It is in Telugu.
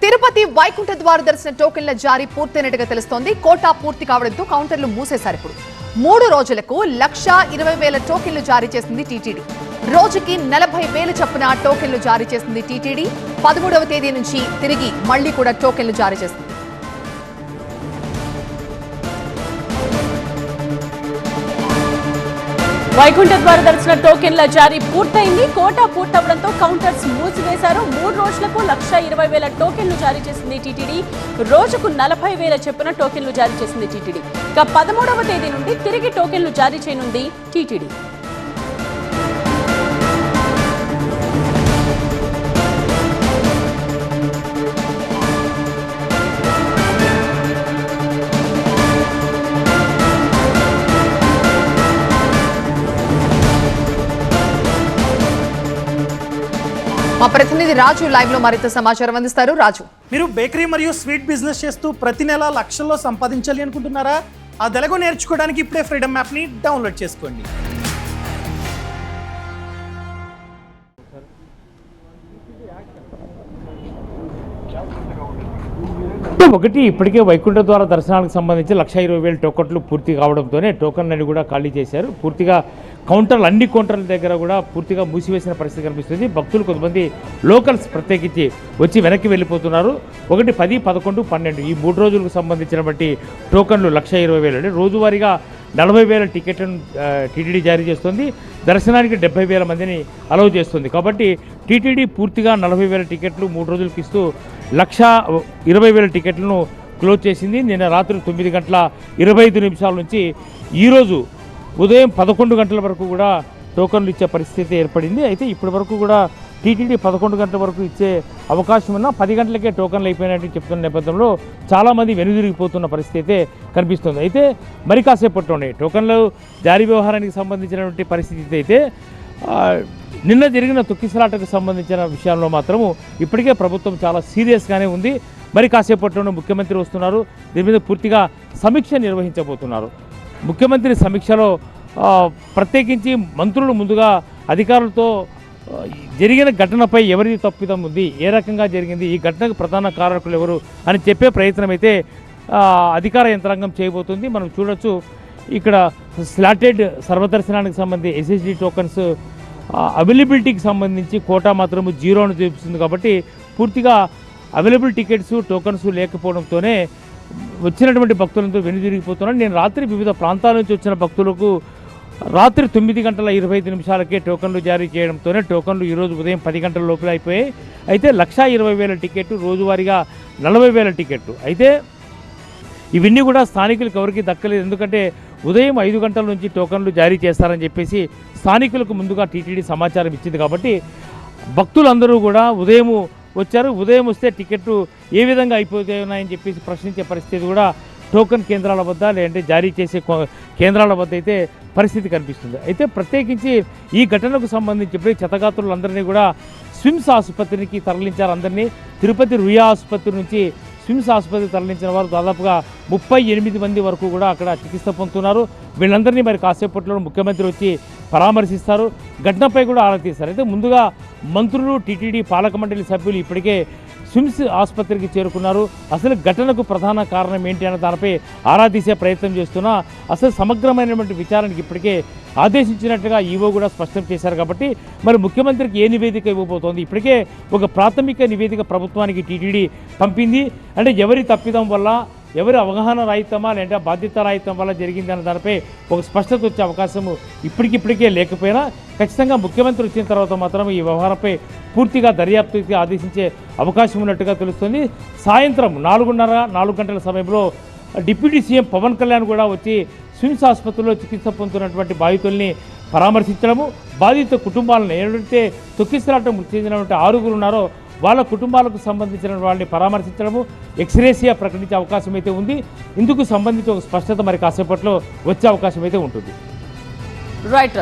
తిరుపతి వైకుంఠ ద్వార దర్శన టోకెన్ల జారీ పూర్తయినట్టుగా తెలుస్తోంది. కోటా పూర్తి కావడంతో కౌంటర్లు మూసేశారు. ఇప్పుడు 3 రోజులకు 1,20,000 టోకెన్లు జారీ చేసింది టీటీడీ. రోజుకి 40,000 చొప్పున టోకెన్లు జారీ చేసింది టీటీడీ. 13వ తేదీ నుంచి తిరిగి మళ్లీ కూడా టోకెన్లు జారీ చేసింది. వైకుంఠ ద్వార దర్శన టోకెన్ల జారీ పూర్తయింది. కోటా పూర్తవడంతో కౌంటర్స్ మూసివేశారు. 3 రోజులకు 1,20,000 టోకెన్లు జారీ చేసింది టీటీడీ. రోజుకు 40,000 చొప్పున టోకెన్లు జారీ చేసింది టీటీడీ. ఇక 13వ తేదీ నుండి తిరిగి టోకెన్లు జారీ చేయనుంది టీటీడీ. మా ప్రతినిధి రాజు లైవ్ లో మరింత సమాచారం అందిస్తారు. రాజు, మీరు బేకరీ మరియు స్వీట్ బిజినెస్ చేస్తూ ప్రతి నెల లక్షల్లో సంపాదించాలి అనుకుంటున్నారా? అది ఎలాగో నేర్చుకోవడానికి ఇప్పుడే ఫ్రీడమ్ యాప్ని డౌన్లోడ్ చేసుకోండి. ఒకటి, ఇప్పటికే వైకుంఠ ద్వార దర్శనానికి సంబంధించి 1,20,000 టోకెన్లు పూర్తి కావడంతోనే టోకెన్లన్నీ కూడా ఖాళీ చేశారు. పూర్తిగా కౌంటర్లు, అన్ని కౌంటర్ల దగ్గర కూడా పూర్తిగా మూసివేసిన పరిస్థితి కనిపిస్తుంది. భక్తులు కొంతమంది లోకల్స్ ప్రత్యేకించి వచ్చి వెనక్కి వెళ్ళిపోతున్నారు. 1, 10, 11, 12 ఈ 3 రోజులకు సంబంధించిన బట్టి టోకెన్లు 1,20,000 రోజువారీగా 40,000 టికెట్లను టీటీడీ జారీ చేస్తుంది. దర్శనానికి 70,000 మందిని అలౌ చేస్తుంది. కాబట్టి టీటీడీ పూర్తిగా 40,000 టికెట్లు 3 రోజులకి ఇస్తూ 1,20,000 టికెట్లను క్లోజ్ చేసింది. నిన్న రాత్రి 9:25 నుంచి ఈరోజు ఉదయం 11 గంటల వరకు కూడా టోకన్లు ఇచ్చే పరిస్థితి ఏర్పడింది. అయితే ఇప్పటి వరకు కూడా టీటీడీ 11 గంటల వరకు ఇచ్చే అవకాశం ఉన్నా 10 గంటలకే టోకన్లు అయిపోయినట్టు చెప్తున్న నేపథ్యంలో చాలామంది వెనుదిరిగిపోతున్న పరిస్థితి అయితే కనిపిస్తుంది. అయితే మరి కాసేపట్లోనే టోకన్లు జారీ వ్యవహారానికి సంబంధించినటువంటి పరిస్థితి అయితే నిన్న జరిగిన తొక్కిసలాటకు సంబంధించిన విషయాల్లో మాత్రము ఇప్పటికే ప్రభుత్వం చాలా సీరియస్గానే ఉంది. మరి కాసేపట్లోనే ముఖ్యమంత్రి వస్తున్నారు. దీని మీద పూర్తిగా సమీక్ష నిర్వహించబోతున్నారు. ముఖ్యమంత్రి సమీక్షలో ప్రత్యేకించి మంత్రులు ముందుగా అధికారులతో జరిగిన ఘటనపై ఎవరిది తప్పిదం ఉంది, ఏ రకంగా జరిగింది, ఈ ఘటనకు ప్రధాన కారకులు ఎవరు అని చెప్పే ప్రయత్నం అయితే అధికార యంత్రాంగం చేయబోతుంది. మనం చూడొచ్చు, ఇక్కడ స్లాటెడ్ సర్వదర్శనానికి సంబంధించి ఎస్ఎస్డి టోకన్స్ అవైలబిలిటీకి సంబంధించి కోటా మాత్రము 0 అని చూపిస్తుంది. కాబట్టి పూర్తిగా అవైలబుల్ టికెట్స్, టోకన్స్ లేకపోవడంతోనే వచ్చినటువంటి భక్తులతో వెనుదిరిగిపోతున్నారు. నేను రాత్రి వివిధ ప్రాంతాల నుంచి వచ్చిన భక్తులకు రాత్రి 9:25 టోకన్లు జారీ చేయడంతోనే టోకన్లు ఈరోజు ఉదయం 10 గంటల లోపల అయిపోయాయి. అయితే 1,20,000 టికెట్లు, రోజువారీగా 40,000 టికెట్లు. అయితే ఇవన్నీ కూడా స్థానికులకు ఎవరికి దక్కలేదు. ఎందుకంటే ఉదయం 5 గంటల నుంచి టోకన్లు జారీ చేస్తారని చెప్పేసి స్థానికులకు ముందుగా టీటీడీ సమాచారం ఇచ్చింది. కాబట్టి భక్తులందరూ కూడా ఉదయం వచ్చారు. ఉదయం వస్తే టికెట్లు ఏ విధంగా అయిపోతున్నాయని చెప్పేసి ప్రశ్నించే పరిస్థితి కూడా టోకన్ కేంద్రాల వద్ద, లేదంటే జారీ చేసే కేంద్రాల వద్ద అయితే పరిస్థితి కనిపిస్తుంది. అయితే ప్రత్యేకించి ఈ ఘటనకు సంబంధించి ఇప్పుడే క్షతగాత్రులందరినీ కూడా స్విమ్స్ ఆసుపత్రికి తరలించారు. అందరినీ తిరుపతి రుయా ఆసుపత్రి నుంచి స్విమ్స్ ఆసుపత్రికి తరలించిన వారు దాదాపుగా 38 మంది వరకు కూడా అక్కడ చికిత్స పొందుతున్నారు. వీళ్ళందరినీ మరి కాసేపట్లో ముఖ్యమంత్రి వచ్చి పరామర్శిస్తారు. ఘటనపై కూడా ఆరా తీస్తారు. అయితే ముందుగా మంత్రులు, టీటీడీ పాలక మండలి సభ్యులు ఇప్పటికే స్విమ్స్ ఆసుపత్రికి చేరుకున్నారు. అసలు ఘటనకు ప్రధాన కారణం ఏంటి అన్న దానిపై ఆరా తీసే ప్రయత్నం చేస్తున్నా అసలు సమగ్రమైనటువంటి విచారణకి ఇప్పటికే ఆదేశించినట్టుగా ఈవో కూడా స్పష్టం చేశారు. కాబట్టి మరి ముఖ్యమంత్రికి ఏ నివేదిక ఇవ్వబోతోంది? ఇప్పటికే ఒక ప్రాథమిక నివేదిక ప్రభుత్వానికి టీటీడీ పంపింది. అంటే ఎవరి తప్పిదం వల్ల, ఎవరి అవగాహన రాహిత్యమా, లేదంటే బాధ్యత రాహిత్యం వల్ల జరిగింది అన్న దానిపై ఒక స్పష్టత వచ్చే అవకాశం ఇప్పటికిప్పటికే లేకపోయినా ఖచ్చితంగా ముఖ్యమంత్రి వచ్చిన తర్వాత మాత్రం ఈ వ్యవహారంపై పూర్తిగా దర్యాప్తుకి ఆదేశించే అవకాశం ఉన్నట్టుగా తెలుస్తుంది. సాయంత్రం 4:30, 4 గంటల సమయంలో డిప్యూటీ సీఎం పవన్ కళ్యాణ్ కూడా వచ్చి స్విమ్స్ ఆసుపత్రిలో చికిత్స పొందుతున్నటువంటి బాధితుల్ని పరామర్శించడము, బాధిత కుటుంబాలను ఏదైతే తొక్కిసలాట మృతి చెందినటువంటి 6 ఉన్నారో వాళ్ళ కుటుంబాలకు సంబంధించిన వాళ్ళని పరామర్శించడము, ఎక్స్రేసియా ప్రకటించే అవకాశం అయితే ఉంది. ఇందుకు సంబంధించి ఒక స్పష్టత మరి కాసేపట్లో వచ్చే అవకాశం అయితే ఉంటుంది. రైట్.